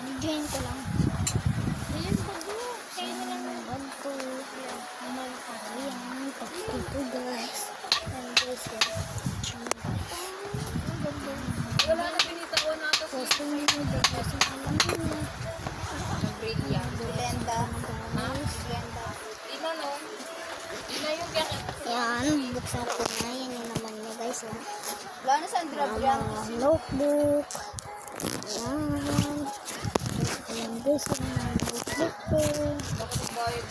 Join ko lang. Ayan pa po. Kayo na lang ng bag ko. Ayan. Tapos dito guys. Ayan guys. Wala na binitawan nato si Gusto nyo na guys. Alam nyo. Brilliant. Blenda. Ha? Blenda. Ina no? Ina yung kaya. Ayan. Buksan ko na. Yan yung naman niya guys. Wala na Sandra Notebook. Ayan. Ayan guys. Yung notebook ko. Bakit bayad?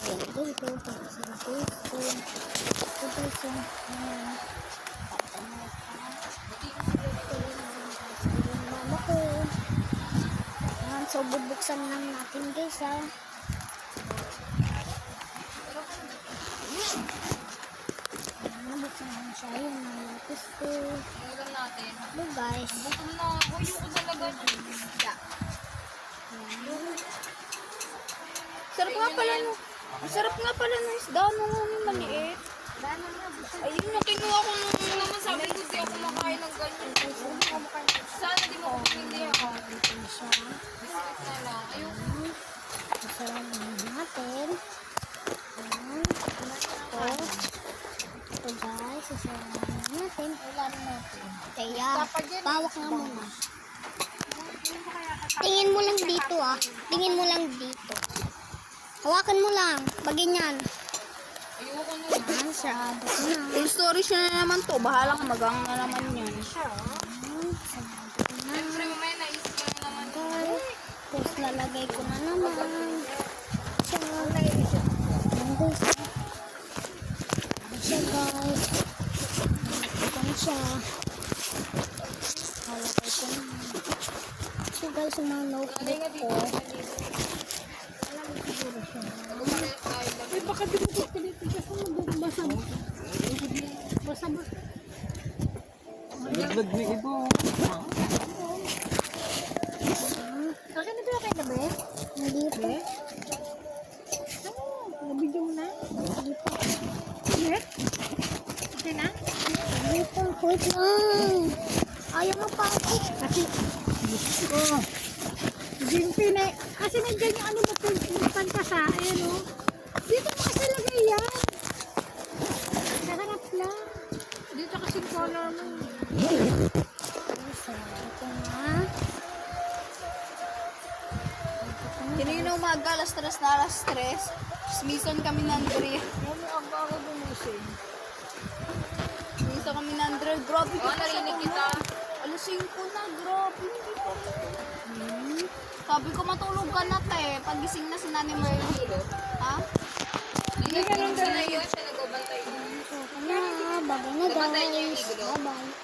Ayan guys. Tapos yung face ko. Ito guys. Ayan. Yung mama ko. Ayan. So bubuksan lang natin guys ha. Ayan. Buksan lang siya. Yung lapis ko. Hanggang natin. Hello guys. Gutom na ako. Ayoko talaga. Sarap nga pala no. Ang sarap nga pala ng isda no. Yung maliit. Ayun na kinuha ko nung naman sabi ko di ako makain ng ganyan. Sana di mo ako hindi ako. Biscuit na lang. Ayoko. Masarap natin. Ayan. Ito guys. Sasarap natin. Kaya, bawak nga muna. Tingin mo lang dito ah. Tingin mo lang dito. Hawakan mo lang. Baginyan. Ayoko na. Ayan, sarado ko na. Full storage na naman to. Bahala ka magang na naman yan. Ayan, sarado ko na. Siyempre mamaya naisip ka na naman. Guys, tapos lalagay ko na naman. Siya. Ayan guys. Siya guys. Ito na siya. Lalagay ko na. So guys, yung mga notebook ko. Ay, baka binigay ka dito siya sa basa mo. Basa mo. Naglag na ibo. Akin na kayo na ba eh? Hindi pa. Nabidyo mo na? Hindi pa. Yes? Okay na? Hindi pa. Wait lang. Ayaw mo pa ako. Kasi, Ginti na, kasi nandiyan yung ano mo, pantasa, ayan o. Dito mo kasi lagay yan. Naharap lang. Dito kasi color mo. Sarap ko na. Kanina umaga, alas 3 na alas 3. Smisan kami ng Andre. Mami, aga-aga gumising. Smisan kami ng Andre. Grabe ka narinig kita. Alas 5 na, grabe. Hindi pa. Sabi ko matulog ka na te. Pagising na si Nani Merly. Ha? Hindi ka nung siya na yun. Siya nag-ubantay. Ito na. Babay na guys. Bye-bye.